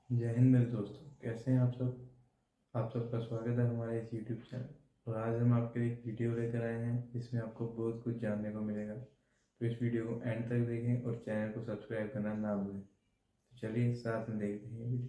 जय हिंद मेरे दोस्तों, कैसे हैं आप सब। आप सबका स्वागत है हमारे इस यूट्यूब चैनल। और आज हम आपके लिए एक वीडियो लेकर आए हैं जिसमें आपको बहुत कुछ जानने को मिलेगा। तो इस वीडियो को एंड तक देखें और चैनल को सब्सक्राइब करना ना भूलें। तो चलिए साथ में देखते हैं वीडियो।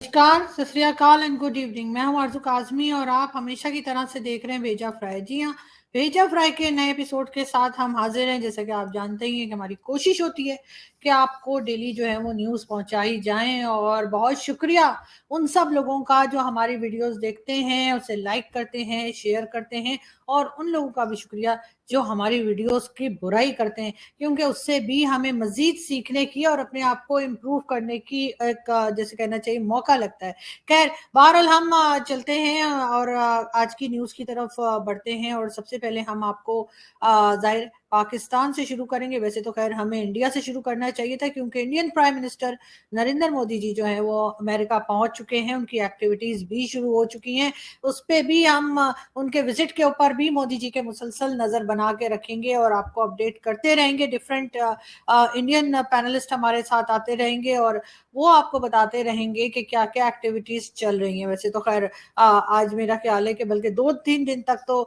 नमस्कार, सत श्री अकाल एंड गुड इवनिंग। मैं हूं आरजू काजमी और आप हमेशा की तरह से देख रहे हैं भेजा फ्राई। जी हाँ, भेजा फ्राई के नए एपिसोड के साथ हम हाजिर हैं। जैसा कि आप जानते ही हैं कि हमारी कोशिश होती है कि आपको डेली जो है वो न्यूज़ पहुंचाई जाएं। और बहुत शुक्रिया उन सब लोगों का जो हमारी वीडियोस देखते हैं, उसे लाइक करते हैं, शेयर करते हैं। और उन लोगों का भी शुक्रिया जो हमारी वीडियोस की बुराई करते हैं, क्योंकि उससे भी हमें मजीद सीखने की और अपने आप को इम्प्रूव करने की एक जैसे कहना चाहिए मौका लगता है। खैर, बहरहाल हम चलते हैं और आज की न्यूज़ की तरफ बढ़ते हैं। और सबसे पहले हम आपको जाहिर पाकिस्तान से शुरू करेंगे। वैसे तो खैर हमें इंडिया से शुरू करना चाहिए था, क्योंकि Indian prime minister Narendra Modi ji जो है वो अमेरिका पहुंच चुके हैं। उनकी एक्टिविटीज भी शुरू हो चुकी हैं। उस पर भी हम उनके विजिट के ऊपर भी मोदी जी के मुसलसल नजर बना के रखेंगे और आपको अपडेट करते रहेंगे। डिफरेंट इंडियन पैनलिस्ट हमारे साथ आते रहेंगे और वो आपको बताते रहेंगे कि क्या क्या एक्टिविटीज चल रही हैं। वैसे तो खैर आज मेरा ख्याल है कि बल्कि 2-3 दिन तक तो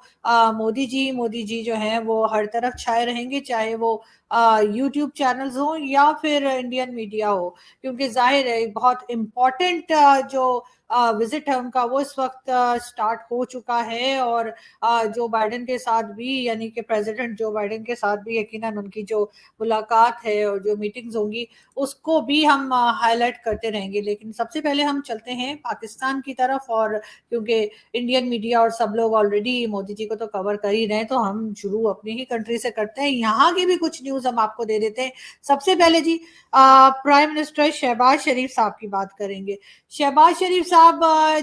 मोदी जी जो हैं वो हर तरफ छाए रहेंगे, चाहे वो यूट्यूब चैनल्स हो या फिर इंडियन मीडिया हो। क्योंकि जाहिर है बहुत इम्पोर्टेंट जो विजिट है उनका वो इस वक्त स्टार्ट हो चुका है। और जो बाइडेन के साथ भी, यानी कि प्रेसिडेंट जो बाइडेन के साथ भी यकीनन उनकी जो मुलाकात है और जो मीटिंग्स होंगी उसको भी हम हाईलाइट करते रहेंगे। लेकिन सबसे पहले हम चलते हैं पाकिस्तान की तरफ। और क्योंकि इंडियन मीडिया और सब लोग ऑलरेडी मोदी जी को तो कवर कर ही रहे हैं, तो हम शुरू अपनी ही कंट्री से करते हैं। यहाँ की भी कुछ न्यूज हम आपको दे देते हैं। सबसे पहले जी प्राइम मिनिस्टर शहबाज शरीफ साहब की बात करेंगे। शहबाज शरीफ साहब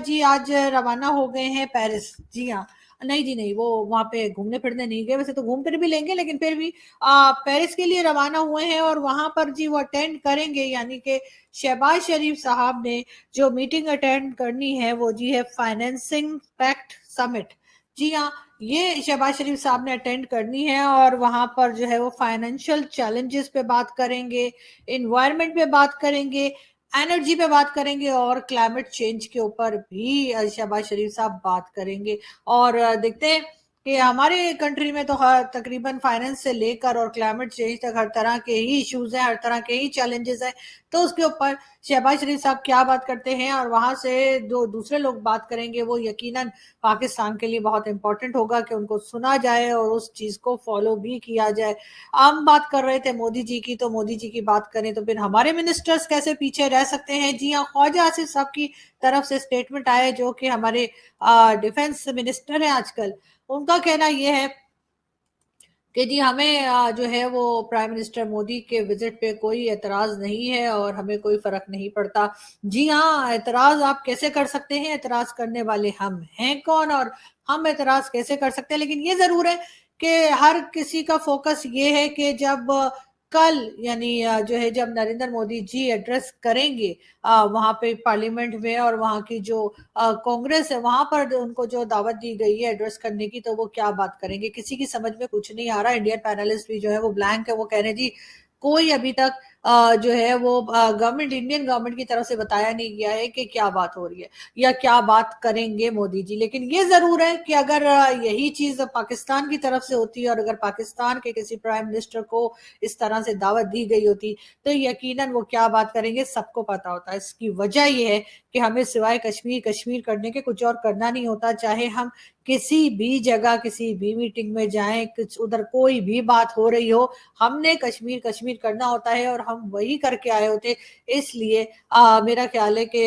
जी आज रवाना हो गए हैं पेरिस। जी हाँ, नहीं जी नहीं, वो वहां पे घूमने फिरने नहीं गए। वैसे तो घूम फिर भी लेंगे, लेकिन फिर भी पेरिस के लिए रवाना हुए हैं और वहां पर जी वो अटेंड करेंगे। यानी कि शहबाज शरीफ साहब ने जो मीटिंग अटेंड करनी है वो जी है फाइनेंसिंग पैक्ट समिट। जी हाँ, ये शहबाज शरीफ साहब ने अटेंड करनी है और वहां पर जो है वो फाइनेंशियल चैलेंजेस पे बात करेंगे, इन्वायरमेंट पे बात करेंगे, एनर्जी पे बात करेंगे और क्लाइमेट चेंज के ऊपर भी शहबाज शरीफ साहब बात करेंगे। और देखते हैं कि हमारे कंट्री में तो हर तकरीबन फाइनेंस से लेकर और क्लाइमेट चेंज तक हर तरह के ही इश्यूज हैं, हर तरह के ही चैलेंजेस हैं। तो उसके ऊपर शहबाज शरीफ साहब क्या बात करते हैं और वहां से जो दूसरे लोग बात करेंगे वो यकीनन पाकिस्तान के लिए बहुत इंपॉर्टेंट होगा कि उनको सुना जाए और उस चीज को फॉलो भी किया जाए। हम बात कर रहे थे मोदी जी की, तो मोदी जी की बात करें तो फिर हमारे मिनिस्टर्स कैसे पीछे रह सकते हैं। जी हाँ, ख्वाजा आसिफ साहब की तरफ से स्टेटमेंट आए, जो कि हमारे डिफेंस मिनिस्टर हैं आजकल। उनका कहना यह है कि जी हमें जो है वो प्राइम मिनिस्टर मोदी के विजिट पे कोई एतराज नहीं है और हमें कोई फर्क नहीं पड़ता। जी हाँ, एतराज आप कैसे कर सकते हैं, एतराज करने वाले हम हैं कौन और हम एतराज कैसे कर सकते हैं। लेकिन ये जरूर है कि हर किसी का फोकस ये है कि जब कल यानी जो है जब नरेंद्र मोदी जी एड्रेस करेंगे वहां पे पार्लियामेंट में, और वहां की जो कांग्रेस है वहां पर उनको जो दावत दी गई है एड्रेस करने की, तो वो क्या बात करेंगे किसी की समझ में कुछ नहीं आ रहा। इंडियन पैनलिस्ट भी जो है वो ब्लैंक है। वो कह रहे हैं जी कोई अभी तक जो है वो गवर्नमेंट, इंडियन गवर्नमेंट की तरफ से बताया नहीं गया है कि क्या बात हो रही है या क्या बात करेंगे मोदी जी। लेकिन ये जरूर है कि अगर यही चीज पाकिस्तान की तरफ से होती और अगर पाकिस्तान के किसी प्राइम मिनिस्टर को इस तरह से दावत दी गई होती तो यकीनन वो क्या बात करेंगे सबको पता होता है। इसकी वजह यह है कि हमें सिवाय कश्मीर कश्मीर करने के कुछ और करना नहीं होता। चाहे हम किसी भी जगह किसी भी मीटिंग में जाएं, कुछ उधर कोई भी बात हो रही हो, हमने कश्मीर कश्मीर करना होता है और हम वही करके आए होते। इसलिए मेरा ख्याल है कि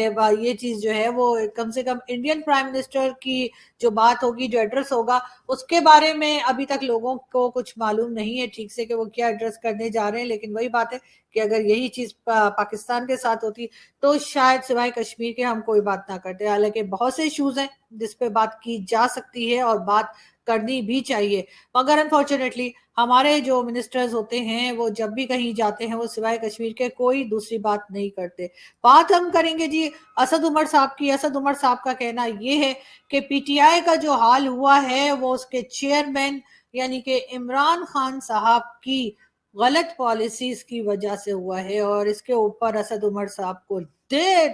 ये चीज जो है वो कम से कम इंडियन प्राइम मिनिस्टर की जो बात होगी, जो एड्रेस होगा, उसके बारे में अभी तक लोगों को कुछ मालूम नहीं है ठीक से कि वो क्या एड्रेस करने जा रहे हैं। लेकिन वही बात है कि अगर यही चीज पाकिस्तान के साथ होती तो शायद सिवाय कश्मीर के हम कोई बात ना करते। हालांकि बहुत से इश्यूज हैं जिस पे बात की जा सकती है और बात करनी भी चाहिए, मगर अनफॉर्चुनेटली हमारे जो मिनिस्टर्स होते हैं वो जब भी कहीं जाते हैं वो सिवाय कश्मीर के कोई दूसरी बात नहीं करते। बात हम करेंगे जी असद उमर साहब की। असद उमर साहब का कहना ये है कि पीटीआई का जो हाल हुआ है वो उसके चेयरमैन यानी कि इमरान खान साहब की गलत पॉलिसीज की वजह से हुआ है। और इसके ऊपर असद उमर साहब को देर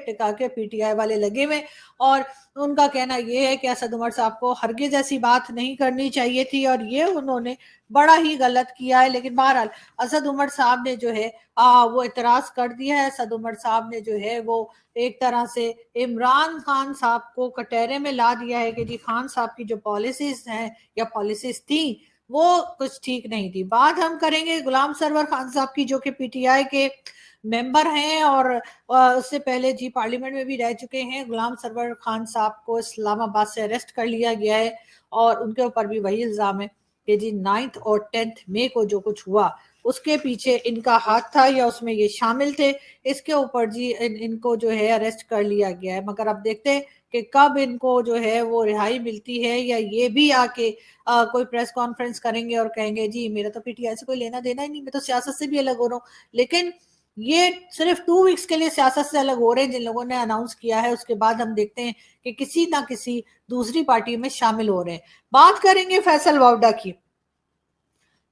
टिका के पीटीआई वाले लगे हुए, और उनका कहना ये है कि असद उमर साहब को हरगिज ऐसी बात नहीं करनी चाहिए थी और ये उन्होंने बड़ा ही गलत किया है। लेकिन बहरहाल असद उमर साहब ने जो है वो इतराज कर दिया है। असद उमर साहब ने जो है वो एक तरह से इमरान खान साहब को कटहरे में ला दिया है कि जी खान साहब की जो पॉलिसीज हैं या पॉलिसीज थी वो कुछ ठीक नहीं थी। बात हम करेंगे गुलाम सरवर खान साहब की, जो कि पीटीआई के मेंबर हैं और उससे पहले जी पार्लियामेंट में भी रह चुके हैं। गुलाम सरवर खान साहब को इस्लामाबाद से अरेस्ट कर लिया गया है और उनके ऊपर भी वही इल्जाम है कि जी 9 और 10 मई को जो कुछ हुआ उसके पीछे इनका हाथ था या उसमें ये शामिल थे। इसके ऊपर जी इनको जो है अरेस्ट कर लिया गया है। मगर अब देखते हैं कि कब इनको जो है वो रिहाई मिलती है, या ये भी आके कोई प्रेस कॉन्फ्रेंस करेंगे और कहेंगे जी मेरा तो पीटीआई से कोई लेना देना ही नहीं, मैं तो सियासत से भी अलग हो रहा हूँ। लेकिन ये सिर्फ 2 वीक्स के लिए सियासत से अलग हो रहे हैं जिन लोगों ने अनाउंस किया है, उसके बाद हम देखते हैं कि किसी ना किसी दूसरी पार्टी में शामिल हो रहे हैं। बात करेंगे फैसल वावडा की।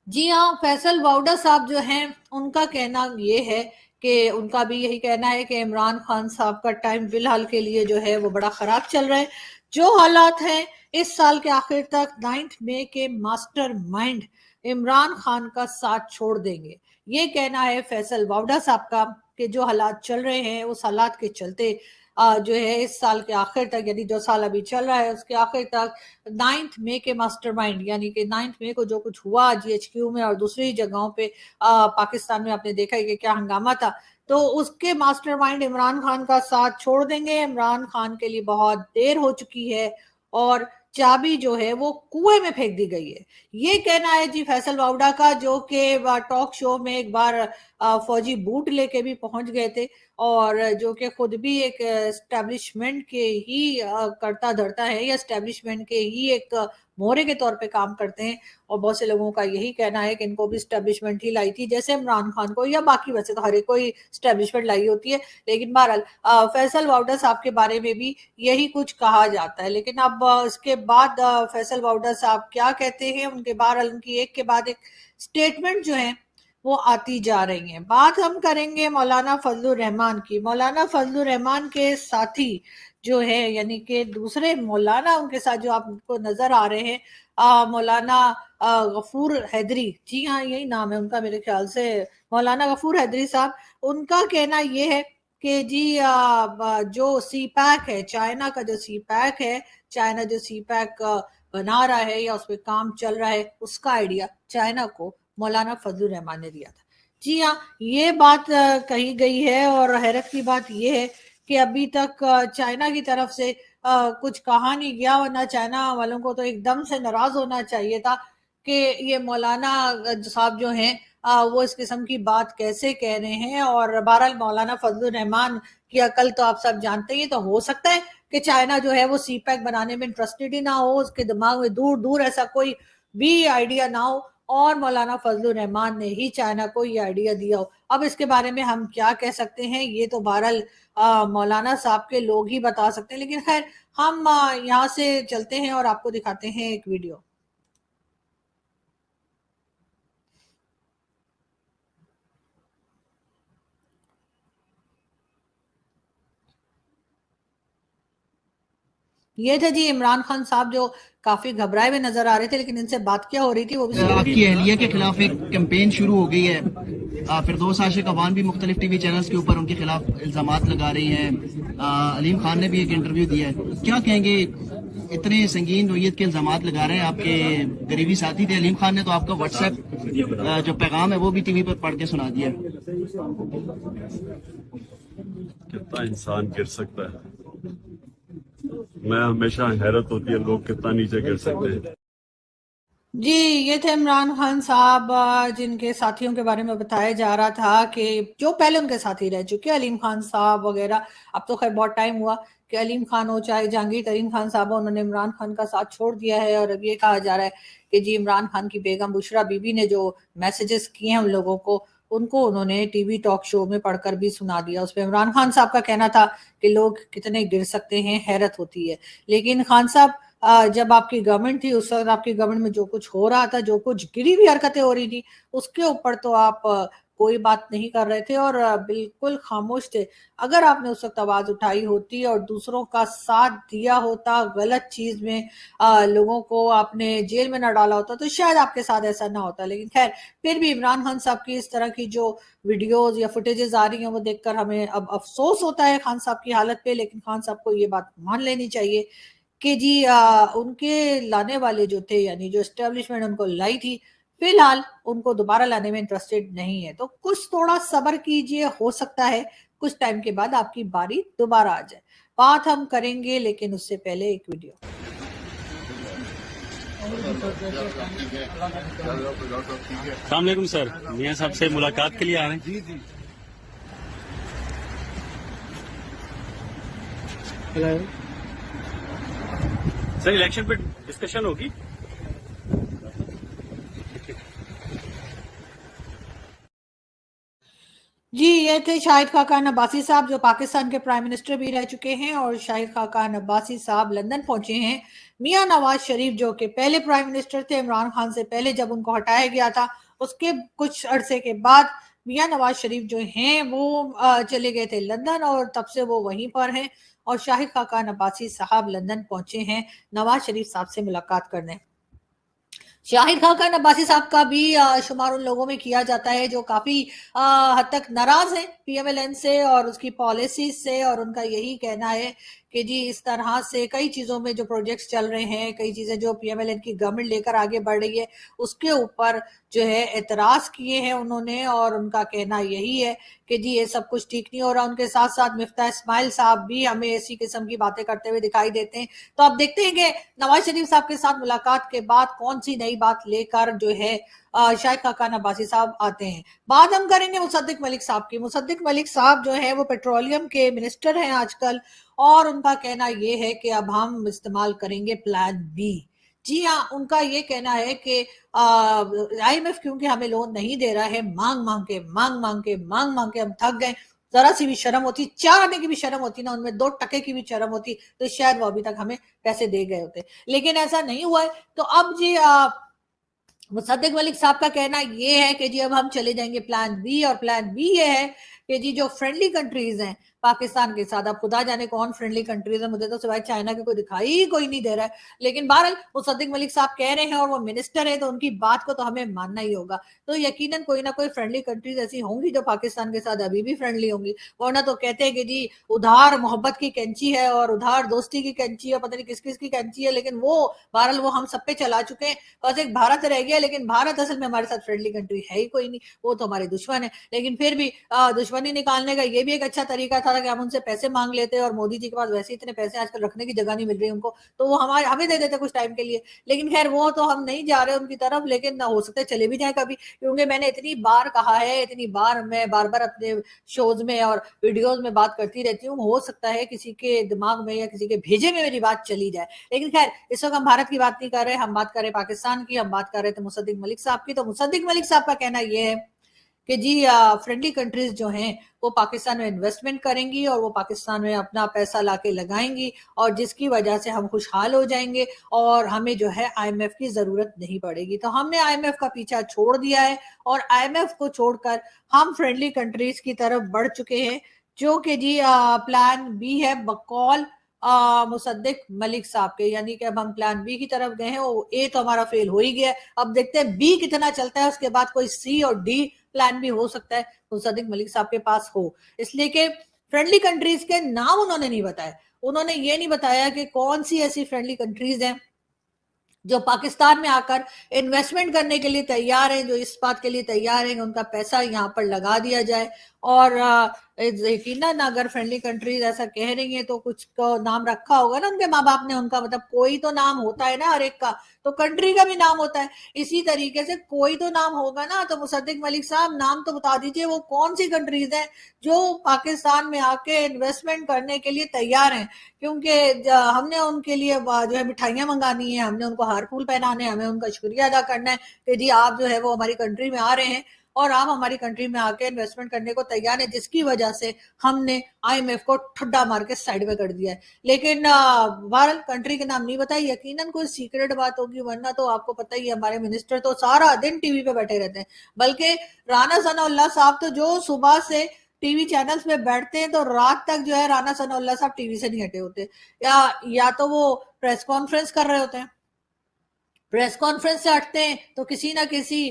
जी हाँ, फैसल वावडा साहब जो हैं उनका कहना ये है कि उनका भी यही कहना है कि इमरान खान साहब का टाइम फिलहाल के लिए जो है वो बड़ा खराब चल रहा है। जो हालात हैं इस साल के आखिर तक 9 मई के मास्टरमाइंड इमरान खान का साथ छोड़ देंगे। ये कहना है फैसल वावडा साहब का कि जो हालात चल रहे हैं उस हालात के चलते जो है इस साल के आखिर तक, यानी जो साल अभी चल रहा है उसके आखिर तक 9 मई के मास्टरमाइंड, यानी कि 9 मई को जो कुछ हुआ जीएचक्यू में और दूसरी जगहों पे पाकिस्तान में आपने देखा है कि क्या हंगामा था, तो उसके मास्टरमाइंड इमरान खान का साथ छोड़ देंगे। इमरान खान के लिए बहुत देर हो चुकी है और चाबी जो है वो कुएं में फेंक दी गई है। ये कहना है जी फैसल वावडा का, जो कि टॉक शो में एक बार फौजी बूट लेके भी पहुंच गए थे और जो कि खुद भी एक एस्टेब्लिशमेंट के ही करता धरता है या एस्टेब्लिशमेंट के ही एक मोहरे के तौर पे काम करते हैं। और बहुत से लोगों का यही कहना है कि इनको भी एस्टेब्लिशमेंट ही लाई थी, जैसे इमरान खान को, या बाकी वैसे तो हर एक कोई एस्टेब्लिशमेंट लाई होती है। लेकिन बहरहाल फैसल वावडा साहब के बारे में भी यही कुछ कहा जाता है। लेकिन अब इसके बाद फैसल वावडा साहब क्या कहते हैं, उनके बहरहाल उनकी एक के बाद एक स्टेटमेंट जो है वो आती जा रही हैं। बात हम करेंगे मौलाना फजलुर रहमान की। मौलाना फजलुर रहमान के साथी जो है, यानी कि दूसरे मौलाना उनके साथ जो आपको नजर आ रहे हैं, मौलाना गफूर हैदरी, जी हाँ यही नाम है उनका मेरे ख्याल से, मौलाना गफूर हैदरी साहब, उनका कहना ये है कि जी जो सी पैक है, चाइना का जो सी पैक है, चाइना जो सी पैक बना रहा है या उस पर काम चल रहा है, उसका आइडिया चाइना को मौलाना फजलुर रहमान ने दिया था। जी हाँ, ये बात कही गई है और हैरत की बात ये है कि अभी तक चाइना की तरफ से कुछ कहा नहीं गया, वरना चाइना वालों को तो एकदम से नाराज होना चाहिए था कि ये मौलाना साहब जो हैं वो इस किस्म की बात कैसे कह रहे हैं। और बहरहाल मौलाना फजलुर रहमान की अकल तो आप सब जानते ही, तो हो सकता है कि चाइना जो है वो सी पैक बनाने में इंटरेस्टेड ही ना हो, उसके दिमाग में दूर दूर ऐसा कोई भी आइडिया ना हो और मौलाना फजलुर रहमान ने ही चाइना को ये आइडिया दिया हो। अब इसके बारे में हम क्या कह सकते हैं, ये तो बहरहाल मौलाना साहब के लोग ही बता सकते हैं। लेकिन खैर हम यहाँ से चलते हैं और आपको दिखाते हैं एक वीडियो। ये थे जी इमरान खान साहब जो काफी घबराए हुए नजर आ रहे थे, लेकिन इनसे बात क्या हो रही थी वो भी आपकी अहलिया के खिलाफ एक कैंपेन शुरू हो गई है। फिरदौस आशिक अवान भी मुख्तलिफ टीवी चैनल्स के ऊपर उनके खिलाफ इल्जामात लगा रही हैं। अलीम खान ने भी एक इंटरव्यू दिया है, क्या कहेंगे? इतने संगीन नोयत के इल्जामात लगा रहे हैं, आपके करीबी साथी थे। अलीम खान ने तो आपका व्हाट्सएप जो पैगाम है वो भी टीवी पर पढ़ के सुना दिया। कितना इंसान गिर सकता है, मैं हमेशा हैरत होती है लोग कितना नीचे गिर सकते हैं। जी, ये थे इमरान खान साहब जिनके साथियों के बारे में बताया जा रहा था कि जो पहले उनके साथी रह चुके अलीम खान साहब वगैरह। अब तो खैर बहुत टाइम हुआ कि अलीम खान हो चाहे जहांगीर तरीन खान साहब, उन्होंने इमरान खान का साथ छोड़ दिया है। और अब ये कहा जा रहा है कि जी इमरान खान की बेगम बुशरा बीबी ने जो मैसेजेस किए हैं उन लोगों को, उनको उन्होंने टीवी टॉक शो में पढ़कर भी सुना दिया। उसमें इमरान खान साहब का कहना था कि लोग कितने गिर सकते हैं, हैरत होती है। लेकिन खान साहब जब आपकी गवर्नमेंट थी उस वक्त आपकी गवर्नमेंट में जो कुछ हो रहा था, जो कुछ गिरी हुई हरकतें हो रही थी, उसके ऊपर तो आप कोई बात नहीं कर रहे थे और बिल्कुल खामोश थे। अगर आपने उस वक्त आवाज उठाई होती और दूसरों का साथ दिया होता, गलत चीज में लोगों को आपने जेल में न डाला होता, तो शायद आपके साथ ऐसा ना होता। लेकिन खैर, फिर भी इमरान खान साहब की इस तरह की जो वीडियोस या फुटेजेस आ रही हैं वो देखकर हमें अब अफसोस होता है खान साहब की हालत पे। लेकिन खान साहब को ये बात मान लेनी चाहिए कि जी उनके लाने वाले जो थे, यानी जो एस्टेब्लिशमेंट उनको लाई थी, फिलहाल उनको दोबारा लाने में इंटरेस्टेड नहीं है। तो कुछ थोड़ा सब्र कीजिए, हो सकता है कुछ टाइम के बाद आपकी बारी दोबारा आ जाए। बात हम करेंगे, लेकिन उससे पहले एक वीडियो। अस्सलाम वालेकुम सर, मियां साहब से मुलाकात के लिए आ रहे हैं। जी जी। सर, इलेक्शन पे डिस्कशन होगी। जी, ये थे शाहिद खाकान अब्बासी साहब, जो पाकिस्तान के प्राइम मिनिस्टर भी रह चुके हैं। और शाहिद खाकान अब्बासी साहब लंदन पहुंचे हैं। मियां नवाज शरीफ, जो कि पहले प्राइम मिनिस्टर थे इमरान खान से पहले, जब उनको हटाया गया था, उसके कुछ अरसे के बाद मियां नवाज शरीफ जो हैं वो चले गए थे लंदन, और तब से वो वहीं पर हैं। और शाहिद खाकान अब्बासी साहब लंदन पहुंचे हैं नवाज शरीफ साहब से मुलाकात करने। शाहिद खाकान अब्बासी साहब का भी शुमार उन लोगों में किया जाता है जो काफी हद तक नाराज हैं पीएमएलएन से और उसकी पॉलिसी से। और उनका यही कहना है कि जी इस तरह से कई चीजों में जो प्रोजेक्ट्स चल रहे हैं, कई चीजें जो पीएमएलएन की गवर्नमेंट लेकर आगे बढ़ रही है, उसके ऊपर जो है एतराज किए हैं उन्होंने। और उनका कहना यही है कि जी ये सब कुछ ठीक नहीं हो रहा। उनके साथ साथ मिफ्ता इस्माइल साहब भी हमें ऐसी किस्म की बातें करते हुए दिखाई देते हैं। तो आप देखते हैं कि नवाज शरीफ साहब के साथ मुलाकात के बाद कौन सी नई बात लेकर जो है शाहिद खाकान अब्बासी साहब आते हैं। बात हम करेंगे मुसद्दिक मलिक साहब की। मुसद्दिक मलिक साहब जो है वो पेट्रोलियम के मिनिस्टर हैं आजकल, और उनका कहना ये है कि अब हम इस्तेमाल करेंगे प्लान बी। जी हाँ, उनका ये कहना है कि IMF क्योंकि हमें लोन नहीं दे रहा है, मांग मांग के हम थक गए। जरा सी भी शर्म होती, 4 आने की भी शर्म होती ना, उनमें 2 टके की भी शर्म होती, तो शायद वो अभी तक हमें पैसे दे गए होते। लेकिन ऐसा नहीं हुआ है। तो अब जी मुसद्दिक मलिक साहब का कहना ये है कि जी अब हम चले जाएंगे प्लान बी। और प्लान बी ये है कि जी जो फ्रेंडली कंट्रीज हैं पाकिस्तान के साथ, अब खुदा जाने कौन फ्रेंडली कंट्रीज है, मुझे तो सिवाय चाइना के कोई दिखाई कोई नहीं दे रहा है। लेकिन बहरहाल मुसद्दिक मलिक साहब कह रहे हैं और वो मिनिस्टर है, तो उनकी बात को तो हमें मानना ही होगा। तो यकीनन कोई ना कोई फ्रेंडली कंट्रीज ऐसी होंगी जो पाकिस्तान के साथ अभी भी फ्रेंडली होंगी, वरना तो कहते हैं कि जी उधार मोहब्बत की कैंची है और उधार दोस्ती की कैंची है, पता नहीं किस किस की कैंची है। लेकिन वो बहरहाल वो हम सब पे चला चुके हैं। बस एक भारत रह गया, लेकिन भारत असल में हमारे साथ फ्रेंडली कंट्री है ही कोई नहीं, वो तो हमारे दुश्मन है। लेकिन फिर भी दुश्मनी निकालने का ये भी एक अच्छा तरीका था कि हम उनसे पैसे मांग लेते। और मोदी जी के पास वैसे इतने पैसे आजकल रखने की जगह नहीं मिल रही उनको, तो वो हमें दे देते कुछ टाइम के लिए। लेकिन खैर वो तो हम नहीं जा रहे उनकी तरफ, लेकिन ना हो सकते चले भी जाए कभी, क्योंकि मैंने इतनी बार कहा है, इतनी बार मैं बार बार अपने शोज में और वीडियोज में बात करती रहती हूँ, हो सकता है किसी के दिमाग में या किसी के भेजे में मेरी बात चली जाए। लेकिन खैर इस वक्त हम भारत की बात नहीं कर रहे, हम बात कर रहे पाकिस्तान की, हम बात कर रहे थे मुसद्दिक मलिक साहब की। तो मुसद्दिक मलिक साहब का कहना यह है कि जी फ्रेंडली कंट्रीज जो हैं वो पाकिस्तान में इन्वेस्टमेंट करेंगी और वो पाकिस्तान में अपना पैसा लाके लगाएंगी, और जिसकी वजह से हम खुशहाल हो जाएंगे और हमें जो है IMF की जरूरत नहीं पड़ेगी। तो हमने IMF का पीछा छोड़ दिया है और IMF को छोड़कर हम फ्रेंडली कंट्रीज की तरफ बढ़ चुके हैं, जो कि जी प्लान बी है बकौल मुसद्दिक मलिक साहब के। यानी कि अब हम प्लान बी की तरफ गए हैं। वो ए तो हमारा फेल हो ही गया, अब देखते हैं बी कितना चलता है, उसके बाद कोई सी और डी प्लान भी हो सकता है मुसद्दिक मलिक साहब के पास हो। इसलिए कि फ्रेंडली कंट्रीज के नाम उन्होंने नहीं बताए, उन्होंने ये नहीं बताया कि कौन सी ऐसी फ्रेंडली कंट्रीज हैं जो पाकिस्तान में आकर इन्वेस्टमेंट करने के लिए तैयार हैं, जो इस बात के लिए तैयार हैं कि उनका पैसा यहाँ पर लगा दिया जाए। और यकीनन अगर फ्रेंडली कंट्रीज ऐसा कह रही हैं तो कुछ को नाम रखा होगा ना उनके माँ बाप ने, उनका मतलब कोई तो नाम होता है ना हर एक का, तो कंट्री का भी नाम होता है। इसी तरीके से कोई तो नाम होगा ना। तो मुसद्दिक मलिक साहब नाम तो बता दीजिए, वो कौन सी कंट्रीज हैं जो पाकिस्तान में आके इन्वेस्टमेंट करने के लिए तैयार हैं। क्योंकि हमने उनके लिए जो है मिठाइयाँ मंगानी है, हमने उनको हार फूल पहनाने, हमें उनका शुक्रिया अदा करना है कि जी आप जो है वो हमारी कंट्री में आ रहे हैं اور آپ ہماری کنٹری میں آ کے انویسٹمنٹ کرنے کو تیار ہیں, جس کی وجہ سے ہم نے IMF کو ٹھڈا مار کے سائڈ میں کر دیا ہے. لیکن بہرحال کنٹری کے نام نہیں بتائی, یقیناً کوئی سیکرٹ بات ہوگی, ورنہ تو آپ کو پتہ ہی ہے ہمارے منسٹر تو سارا دن ٹی وی پہ بیٹھے رہتے ہیں. بلکہ رانا ثناء اللہ صاحب تو جو صبح سے ٹی وی چینلز پہ بیٹھتے ہیں تو رات تک جو ہے رانا ثناء اللہ صاحب ٹی وی سے نہیں ہٹے ہوتے, یا تو وہ پریس کانفرنس کر رہے ہوتے ہیں, پریس کانفرنس سے ہٹتے ہیں تو کسی نہ کسی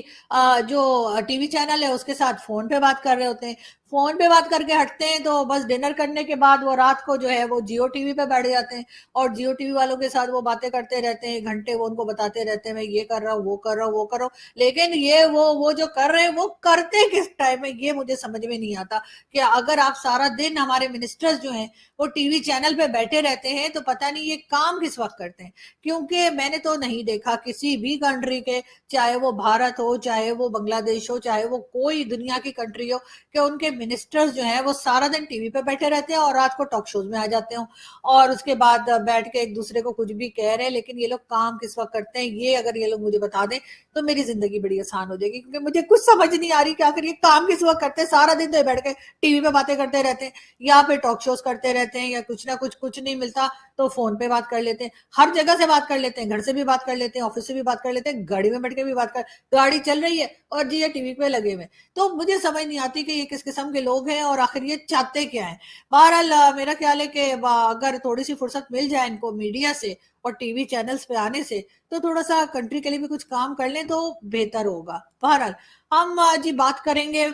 جو ٹی وی چینل ہے اس کے ساتھ فون پہ بات کر رہے ہوتے ہیں, فون پہ بات کر کے ہٹتے ہیں تو بس ڈنر کرنے کے بعد وہ رات کو جو ہے وہ جیو ٹی وی پہ بیٹھ جاتے ہیں, اور جیو ٹی وی والوں کے ساتھ وہ باتیں کرتے رہتے ہیں گھنٹے, وہ ان کو بتاتے رہتے ہیں میں یہ کر رہا ہوں, وہ کر رہا ہوں, وہ کر رہا ہوں. لیکن یہ وہ جو کر رہے ہیں وہ کرتے کس ٹائم میں, یہ مجھے سمجھ میں نہیں آتا. کہ اگر آپ سارا دن ہمارے منسٹرز جو ہیں وہ ٹی وی چینل پہ بیٹھے رہتے ہیں تو پتہ نہیں یہ کام کس وقت کرتے ہیں. کیونکہ میں نے تو نہیں دیکھا کسی بھی کنٹری کے, چاہے وہ بھارت ہو, چاہے وہ بنگلہ دیش ہو, چاہے وہ کوئی دنیا کی کنٹری ہو, کہ ان کے منسٹرز جو ہیں وہ سارا دن ٹی وی پہ بیٹھے رہتے ہیں اور رات کو ٹاک شوز میں آ جاتے ہوں, اور اس کے بعد بیٹھ کے ایک دوسرے کو کچھ بھی کہہ رہے ہیں. لیکن یہ لوگ کام کس وقت کرتے ہیں, یہ اگر یہ لوگ مجھے بتا دیں تو میری زندگی بڑی آسان ہو جائے گی, کیونکہ مجھے کچھ سمجھ نہیں آ رہی کہ آخر یہ کام کس وقت کرتے ہیں. سارا دن تو بیٹھ کے ٹی وی پہ باتیں کرتے رہتے ہیں, یا پھر ٹاک شوز کرتے رہتے ہیں, یا کچھ نہ کچھ نہیں ملتا تو فون پہ بات کر لیتے ہیں, ہر جگہ سے بات کر لیتے ہیں, گھر سے بھی بات کر لیتے ہیں, آفس سے بھی بات کر لیتے ہیں, گاڑی میں بیٹھ کے بھی بات کر, گاڑی چل رہی ہے اور جی یہ ٹی وی پہ لگے ہوئے. تو مجھے سمجھ نہیں آتی کہ یہ کس قسم کے لوگ ہیں اور آخر یہ چاہتے کیا ہیں. بہرحال میرا خیال ہے کہ اگر تھوڑی سی فرصت مل جائے ان کو میڈیا سے اور ٹی وی چینلز پہ آنے سے تو تھوڑا سا کنٹری کے لیے بھی کچھ کام کر لیں تو بہتر ہوگا. بہرحال ہم جی بات کریں گے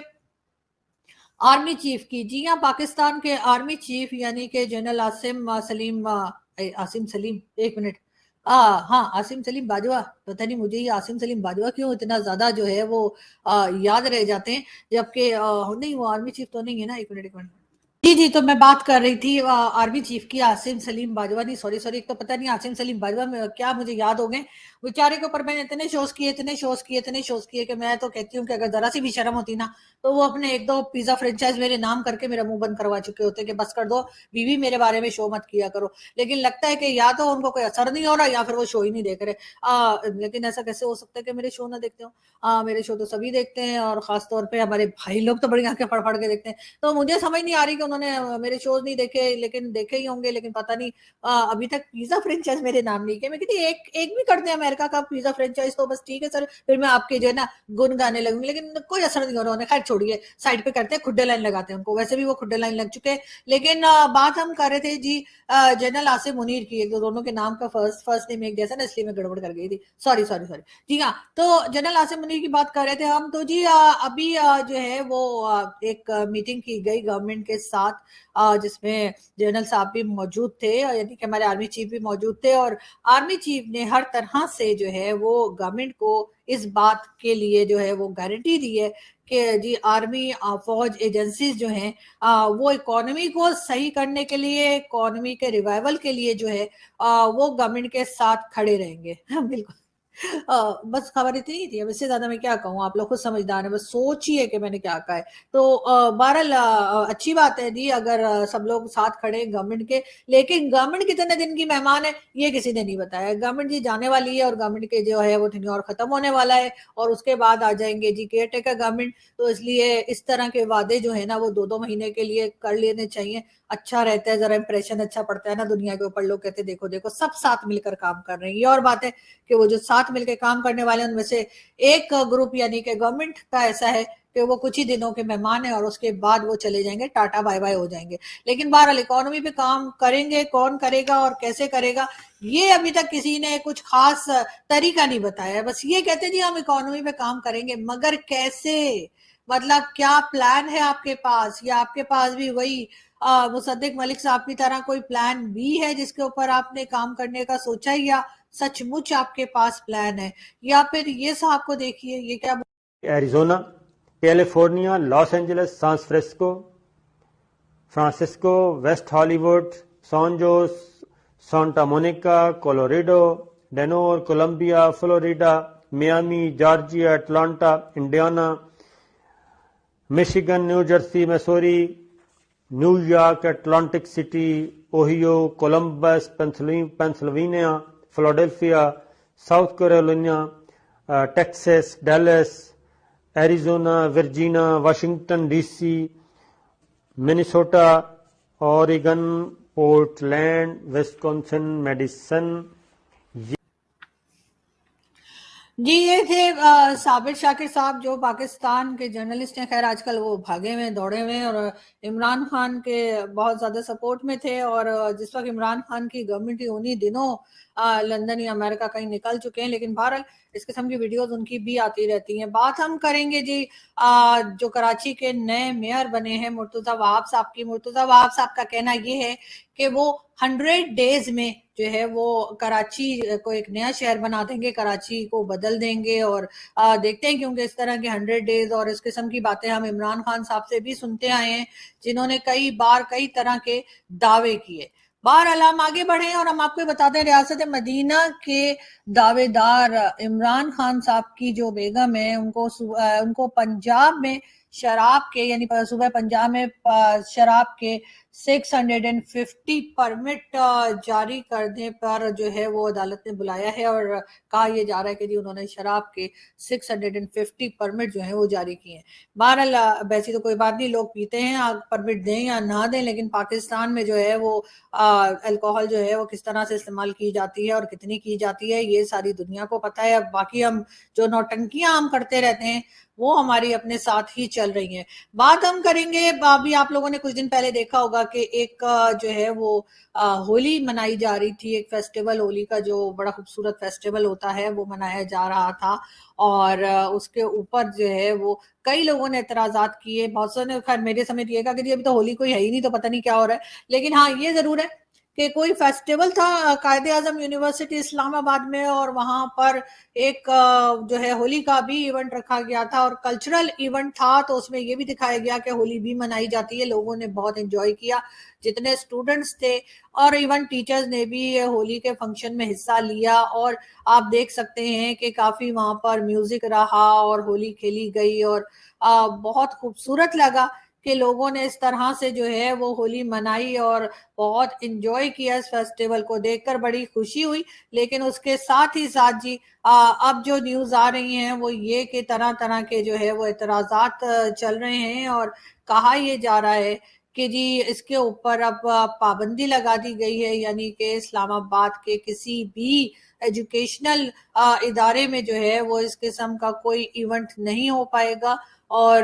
آرمی چیف کی. جی ہاں, پاکستان کے آرمی چیف یعنی کہ جنرل عاصم سلیم ایک منٹ ہاں عاصم سلیم باجوہ, پتہ نہیں مجھے یہ عاصم سلیم باجوہ کیوں اتنا زیادہ جو ہے وہ یاد رہ جاتے ہیں, جبکہ نہیں وہ آرمی چیف تو نہیں ہے نا. ایک منٹ جی تو میں بات کر رہی تھی آرمی چیف کی, عاصم سلیم باجوہ نہیں, سوری ایک تو پتہ نہیں عاصم سلیم باجوہ میں کیا مجھے یاد ہو گئے. بیچارے کے اوپر میں نے اتنے شوز کیے کہ میں تو کہتی ہوں کہ اگر ذرا سی بھی شرم ہوتی نا تو وہ اپنے ایک دو پیزا فرینچائز میرے نام کر کے میرا منہ بند کروا چکے ہوتے کہ بس کر دو بیوی, میرے بارے میں شو مت کیا کرو. لیکن لگتا ہے کہ یا تو ان کو کوئی اثر نہیں ہو رہا یا پھر وہ شو ہی نہیں دیکھ رہے. لیکن ایسا کیسے ہو سکتا ہے کہ میرے شو نہ دیکھتے ہوں؟ میرے شو تو سبھی دیکھتے ہیں, اور خاص طور پہ ہمارے بھائی لوگ تو بڑی آنکھیں پھڑ کے دیکھتے ہیں. تو مجھے سمجھ نہیں آ رہی کہ انہوں نے میرے شوز نہیں دیکھے, لیکن دیکھے ہی ہوں گے, لیکن پتہ نہیں ابھی تک پیزا فرینچائز میرے نام نہیں کیا. میں کہتی ایک بھی کرتے ہیں امریکہ کا پیزا فرینچائز تو بس ٹھیک ہے سر, پھر میں آپ کے جو ہے نا گن گانے لگوں گی, لیکن کوئی اثر نہیں ہو رہا انہیں. خیر چھوڑیے, سائڈ پہ کرتے ہیں, کھڈے لائن لگاتے ہیں ان کو, ویسے بھی وہ کھڈے لائن لگ چکے. لیکن بات ہم کر رہے تھے جی جنرل عاصم منیر کی, ایک دونوں کے نام کا فرسٹ نیم ایک جیسا نا, اس لیے میں گڑبڑ کر گئی تھی, سوری. جی ہاں, تو جنرل عاصم منیر کی بات کر رہے تھے ہم. تو جی ابھی جو ہے وہ ایک میٹنگ کی گئی گورنمنٹ کے ساتھ, جس میں جنرل صاحب بھی موجود تھے, یعنی کہ ہمارے آرمی چیف بھی موجود تھے, اور آرمی چیف نے ہر طرح سے جو ہے وہ گورنمنٹ کو اس بات کے لیے جو ہے وہ گارنٹی دی ہے کہ جی آرمی فوج ایجنسیز جو ہیں وہ اکانومی کو صحیح کرنے کے لیے, اکانومی کے ریوائول کے لیے جو ہے وہ گورنمنٹ کے ساتھ کھڑے رہیں گے. بالکل بس خبر اتنی ہی تھی, اب اس سے زیادہ میں کیا کہوں, آپ لوگ خود سمجھدار ہیں, بس سوچئے کہ میں نے کیا کہا ہے. تو بہرحال اچھی بات ہے جی اگر سب لوگ ساتھ کھڑے ہیں گورنمنٹ کے, لیکن گورنمنٹ کتنے دن کی مہمان ہے یہ کسی نے نہیں بتایا. گورنمنٹ جی جانے والی ہے, اور گورنمنٹ کے جو ہے وہ ٹینیور ختم ہونے والا ہے, اور اس کے بعد آ جائیں گے جی کیئر ٹیکر گورنمنٹ. تو اس لیے اس طرح کے وعدے جو ہے نا وہ 2 مہینے کے لیے کر لینے چاہیے, اچھا رہتا ہے, ذرا امپریشن اچھا پڑتا ہے نا دنیا کے اوپر. لوگ کہتے ہیں دیکھو سب ساتھ مل کر کام کر رہے ہیں. یہ اور بات ہے کہ وہ جو ساتھ مل کے کام کرنے والے ان میں سے ایک گروپ یعنی کہ گورنمنٹ کا ایسا ہے کہ وہ کچھ ہی دنوں کے مہمان ہیں, اور اس کے بعد وہ چلے جائیں گے, ٹاٹا بائی بائی ہو جائیں گے. لیکن بہرحال اکانومی پہ کام کریں گے, کون کرے گا اور کیسے کرے گا یہ ابھی تک کسی نے کچھ خاص طریقہ نہیں بتایا. بس یہ کہتے جی ہم اکانومی پہ کام کریں گے, مگر کیسے, مطلب کیا پلان ہے آپ کے پاس, یا آپ کے پاس بھی وہی مصدق ملک صاحب کی طرح کوئی پلان بھی ہے جس کے اوپر آپ نے کام کرنے کا سوچا, یا سچ مچ آپ کے پاس پلان ہے, یا پھر یہ صاحب کو دیکھیے یہ کیا. Arizona, California, Los Angeles, San Francisco, West Hollywood, San Jose, Santa Monica, Colorado, Denver, Columbia, Florida, Miami, Georgia, Atlanta, Indiana, Michigan, New Jersey, Missouri, New York, Atlantic City, Ohio, Columbus, Pennsylvania, Philadelphia, South Carolina, Texas, Dallas, Arizona, Virginia, Washington D C, Minnesota, Oregon, Portland, Wisconsin, Madison. جی یہ تھے صابر شاکر صاحب جو پاکستان کے journalist ہیں. خیر آج کل وہ بھاگے ہوئے دوڑے ہوئے اور عمران خان کے بہت زیادہ سپورٹ میں تھے، اور جس وقت عمران خان کی گورنمنٹ ہی انہی دنوں لندن یا امریکہ کہیں نکل چکے ہیں، لیکن بہرحال اس قسم کی ویڈیوز ان کی بھی آتی رہتی ہیں. بات ہم کریں گے جی جو کراچی کے نئے میئر بنے ہیں مرتضی وہاب صاحب کی. مرتضی وہاب صاحب کا کہنا یہ ہے کہ وہ 100 ڈیز میں جو ہے وہ کراچی کو ایک نیا شہر بنا دیں گے، کراچی کو بدل دیں گے. اور دیکھتے ہیں کیونکہ اس طرح کے 100 ڈیز اور اس قسم کی باتیں ہم عمران خان صاحب سے بھی سنتے آئے ہیں، جنہوں نے کئی بار کئی طرح کے دعوے کیے. بہرحال ہم آگے بڑھیں اور ہم آپ کو بتاتے ہیں ریاست مدینہ کے دعوے دار عمران خان صاحب کی جو بیگم ہے، ان کو پنجاب میں شراب کے یعنی صوبہ پنجاب میں شراب کے 650 پرمٹ جاری کرنے پر جو ہے وہ عدالت نے بلایا ہے، اور کہا یہ جا رہا ہے کہ جی انہوں نے شراب کے 650 پرمٹ جو ہیں وہ جاری کیے ہیں. بہرحال ویسی تو کوئی بات نہیں، لوگ پیتے ہیں، پرمٹ دیں یا نہ دیں، لیکن پاکستان میں جو ہے وہ الکوہل جو ہے وہ کس طرح سے استعمال کی جاتی ہے اور کتنی کی جاتی ہے یہ ساری دنیا کو پتہ ہے. باقی ہم جو نوٹنکیاں ہم کرتے رہتے ہیں وہ ہماری اپنے ساتھ ہی چل رہی ہیں. بات ہم کریں گے، ابھی آپ لوگوں نے کچھ دن پہلے دیکھا ہوگا کہ ایک جو ہے وہ ہولی منائی جا رہی تھی، ایک فیسٹیول ہولی کا جو بڑا خوبصورت فیسٹیول ہوتا ہے وہ منایا جا رہا تھا، اور اس کے اوپر جو ہے وہ کئی لوگوں نے اعتراضات کیے. بہت سے نے خیر میرے سمیت یہ کہا کہ ابھی تو ہولی کوئی ہے ہی نہیں تو پتہ نہیں کیا ہو رہا ہے. لیکن ہاں یہ ضرور ہے کہ کوئی فیسٹیول تھا قائد اعظم یونیورسٹی اسلام آباد میں، اور وہاں پر ایک جو ہے ہولی کا بھی ایونٹ رکھا گیا تھا اور کلچرل ایونٹ تھا، تو اس میں یہ بھی دکھایا گیا کہ ہولی بھی منائی جاتی ہے. لوگوں نے بہت انجوائے کیا، جتنے اسٹوڈنٹس تھے اور ایون ٹیچرز نے بھی ہولی کے فنکشن میں حصہ لیا، اور آپ دیکھ سکتے ہیں کہ کافی وہاں پر میوزک رہا اور ہولی کھیلی گئی، اور بہت خوبصورت لگا کہ لوگوں نے اس طرح سے جو ہے وہ ہولی منائی اور بہت انجوائے کیا. اس فیسٹیول کو دیکھ کر بڑی خوشی ہوئی. لیکن اس کے ساتھ ہی ساتھ جی اب جو نیوز آ رہی ہیں وہ یہ کہ طرح طرح کے جو ہے وہ اعتراضات چل رہے ہیں، اور کہا یہ جا رہا ہے کہ جی اس کے اوپر اب پابندی لگا دی گئی ہے، یعنی کہ اسلام آباد کے کسی بھی ایجوکیشنل ادارے میں جو ہے وہ اس قسم کا کوئی ایونٹ نہیں ہو پائے گا. اور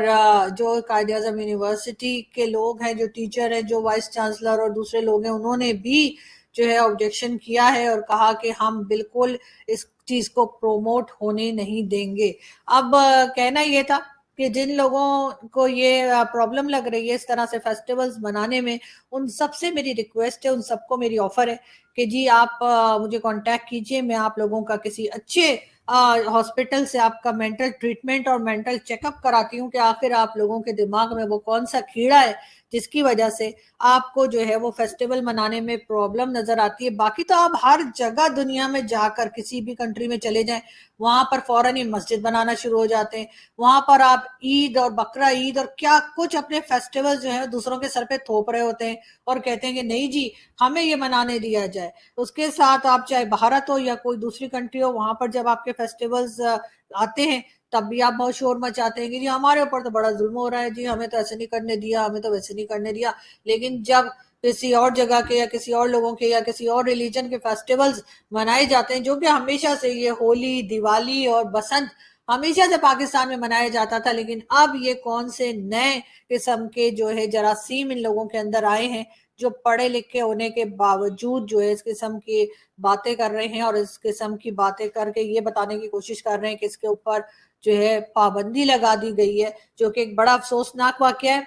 جو قائد اعظم یونیورسٹی کے لوگ ہیں، جو ٹیچر ہیں، جو وائس چانسلر اور دوسرے لوگ ہیں، انہوں نے بھی جو ہے آبجیکشن کیا ہے اور کہا کہ ہم بالکل اس چیز کو پروموٹ ہونے نہیں دیں گے. اب کہنا یہ تھا کہ جن لوگوں کو یہ پرابلم لگ رہی ہے اس طرح سے فیسٹیولز منانے میں، ان سب سے میری ریکویسٹ ہے، ان سب کو میری آفر ہے کہ جی آپ مجھے کانٹیکٹ کیجئے، میں آپ لوگوں کا کسی اچھے ہاسپٹل سے آپ کا مینٹل ٹریٹمنٹ اور مینٹل چیک اپ کراتی ہوں کہ آخر آپ لوگوں کے دماغ میں وہ کون سا کیڑا ہے جس کی وجہ سے آپ کو جو ہے وہ فیسٹیول منانے میں پرابلم نظر آتی ہے. باقی تو آپ ہر جگہ دنیا میں جا کر کسی بھی کنٹری میں چلے جائیں، وہاں پر فوراً ہی مسجد بنانا شروع ہو جاتے ہیں، وہاں پر آپ عید اور بقرہ عید اور کیا کچھ اپنے فیسٹیول جو ہیں دوسروں کے سر پہ تھوپ رہے ہوتے ہیں اور کہتے ہیں کہ نہیں جی ہمیں یہ منانے دیا جائے. اس کے ساتھ آپ چاہے بھارت ہو یا کوئی دوسری کنٹری ہو، وہاں پر جب آپ کے فیسٹیولز آتے ہیں تب بھی آپ بہت شور مچاتے ہیں کہ جی ہمارے اوپر تو بڑا ظلم ہو رہا ہے، جی ہمیں تو ایسے نہیں کرنے دیا، ہمیں تو ویسے نہیں کرنے دیا. لیکن جب کسی اور جگہ کے یا کسی اور لوگوں کے یا کسی اور ریلیجن کے فیسٹیولز منائے جاتے ہیں، جو کہ ہمیشہ سے یہ ہولی، دیوالی اور بسنت ہمیشہ سے پاکستان میں منایا جاتا تھا، لیکن اب یہ کون سے نئے قسم کے جو ہے جراثیم ان لوگوں کے اندر آئے ہیں جو پڑھے لکھے ہونے کے باوجود جو ہے اس قسم کی باتیں کر رہے ہیں اور اس قسم کی باتیں کر کے یہ بتانے کی کوشش کر رہے ہیں کہ اس کے اوپر جو ہے پابندی لگا دی گئی ہے، جو کہ ایک بڑا افسوسناک واقعہ ہے.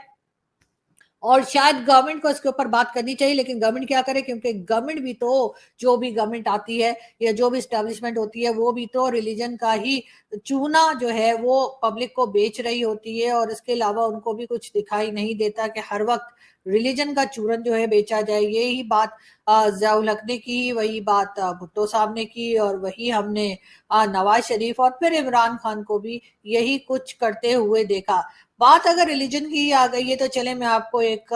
اور شاید گورنمنٹ کو اس کے اوپر بات کرنی چاہیے، لیکن گورنمنٹ کیا کرے، کیونکہ گورنمنٹ بھی تو جو بھی گورنمنٹ آتی ہے یا جو بھی اسٹیبلشمنٹ ہوتی ہے وہ بھی تو ریلیجن کا ہی چونا جو ہے وہ پبلک کو بیچ رہی ہوتی ہے، اور اس کے علاوہ ان کو بھی کچھ دکھائی نہیں دیتا کہ ہر وقت ریلیجن کا چورن جو ہے بیچا جائے. یہی بات ضیاء الحق نے کی، وہی بات بھٹو صاحب نے کی، اور وہی ہم نے نواز شریف اور پھر عمران خان کو بھی یہی کچھ کرتے ہوئے دیکھا. بات اگر ریلیجن کی آ گئی ہے تو چلیں میں آپ کو ایک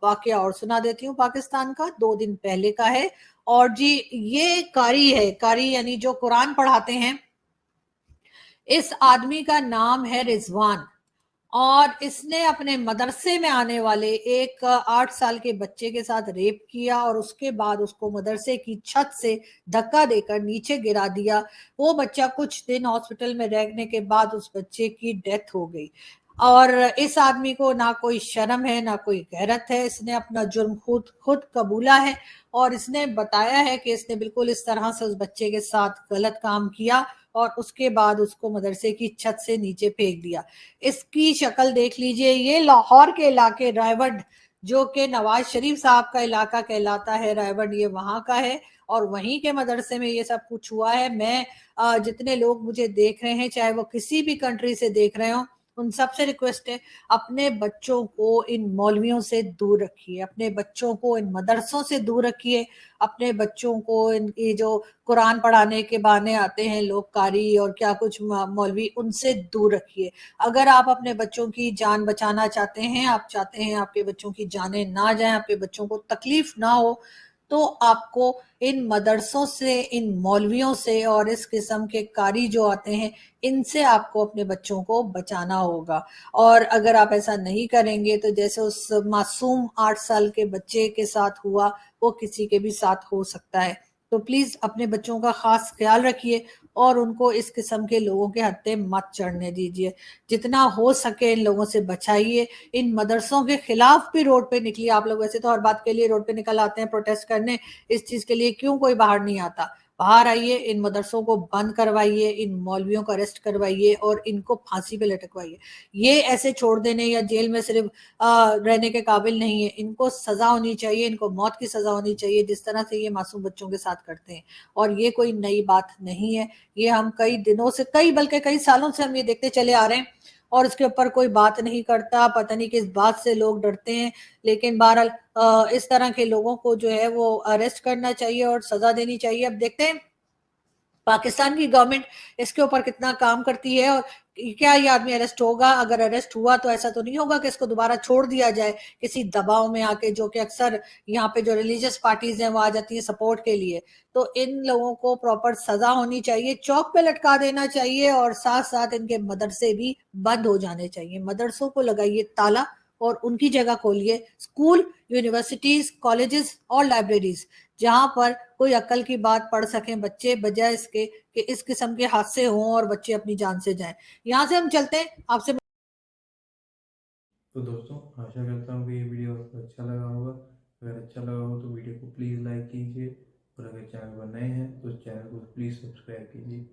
واقعہ اور سنا دیتی ہوں پاکستان کا، 2 دن پہلے کا ہے. اور جی یہ قاری ہے، قاری یعنی جو قرآن پڑھاتے ہیں، इस आदमी का नाम है रिजवान और इसने अपने मदरसे में आने वाले एक 8 साल के बच्चे के साथ रेप किया और उसके बाद उसको मदरसे की छत से धक्का देकर नीचे गिरा दिया। वो बच्चा कुछ दिन हॉस्पिटल में रहने के बाद उस बच्चे की डेथ हो गई। और इस आदमी को ना कोई शर्म है ना कोई गैरत है। इसने अपना जुर्म खुद कबूला है और इसने बताया है कि इसने बिल्कुल इस तरह से उस बच्चे के साथ गलत काम किया और उसके बाद उसको मदरसे की छत से नीचे फेंक दिया। इसकी शक्ल देख लीजिए, ये लाहौर के इलाके रायवड, जो कि नवाज शरीफ साहब का इलाका कहलाता है रायवड, ये वहां का है और वहीं के मदरसे में ये सब कुछ हुआ है। मैं जितने लोग मुझे देख रहे हैं, चाहे वो किसी भी कंट्री से देख रहे हो, उन सबसे रिक्वेस्ट है, अपने बच्चों को इन मौलवियों से दूर रखिए, अपने बच्चों को इन मदरसों से दूर रखिए, अपने बच्चों को ये जो कुरान पढ़ाने के बहाने आते हैं लोग, कारी और क्या कुछ मौलवी, उनसे दूर रखिए। अगर आप अपने बच्चों की जान बचाना चाहते हैं, आप चाहते हैं आपके बच्चों की जानें ना जाएं, आपके बच्चों को तकलीफ ना हो, तो आपको इन मदरसों से, इन मौलवियों से और इस किस्म के कारी जो आते हैं, इनसे आपको अपने बच्चों को बचाना होगा। और अगर आप ऐसा नहीं करेंगे तो जैसे उस मासूम 8 साल के बच्चे के साथ हुआ, वो किसी के भी साथ हो सकता है। तो प्लीज अपने बच्चों का खास ख्याल रखिए और उनको इस किस्म के लोगों के हत्थे मत चढ़ने दीजिए। जितना हो सके इन लोगों से बचाइए। इन मदरसों के खिलाफ भी रोड पे निकलिए। आप लोग वैसे तो हर बात के लिए रोड पे निकल आते हैं प्रोटेस्ट करने, इस चीज के लिए क्यों कोई बाहर नहीं आता? बाहर आइए, इन मदरसों को बंद करवाइए, इन मौलवियों को अरेस्ट करवाइए और इनको फांसी पे लटकवाइए। ये ऐसे छोड़ देने या जेल में सिर्फ रहने के काबिल नहीं है। इनको सजा होनी चाहिए, इनको मौत की सजा होनी चाहिए, जिस तरह से ये मासूम बच्चों के साथ करते हैं। और ये कोई नई बात नहीं है, ये हम कई दिनों से, बल्कि कई सालों से हम ये देखते चले आ रहे हैं और इसके ऊपर कोई बात नहीं करता। पता नहीं किस बात से लोग डरते हैं, लेकिन बहरहाल इस तरह के लोगों को जो है वो अरेस्ट करना चाहिए और सजा देनी चाहिए। अब देखते हैं पाकिस्तान की गवर्नमेंट इसके ऊपर कितना काम करती है और क्या ये आदमी अरेस्ट होगा। अगर अरेस्ट हुआ तो ऐसा तो नहीं होगा कि इसको दोबारा छोड़ दिया जाए किसी दबाव में आके, जो कि अक्सर यहाँ पे जो रिलीजियस पार्टीज हैं वो आ जाती है सपोर्ट के लिए। तो इन लोगों को प्रॉपर सजा होनी चाहिए, चौक पे लटका देना चाहिए और साथ साथ इनके मदरसे भी बंद हो जाने चाहिए। मदरसों को लगाइए ताला और उनकी जगह खोलिए स्कूल, यूनिवर्सिटीज, कॉलेजेस और लाइब्रेरीज, जहां पर कोई अक्ल की बात पढ़ सकें बच्चे, बजाय इसके कि इस किस्म के हादसे हों और बच्चे अपनी जान से जाएं। यहाँ से हम चलते हैं आपसे। तो दोस्तों, आशा करता हूँ कि ये वीडियो आपको अच्छा लगा होगा। अगर अच्छा लगा हो तो वीडियो को प्लीज़ लाइक कीजिए और अगर चैनल पर नए हैं तो चैनल को प्लीज़ सब्सक्राइब कीजिए।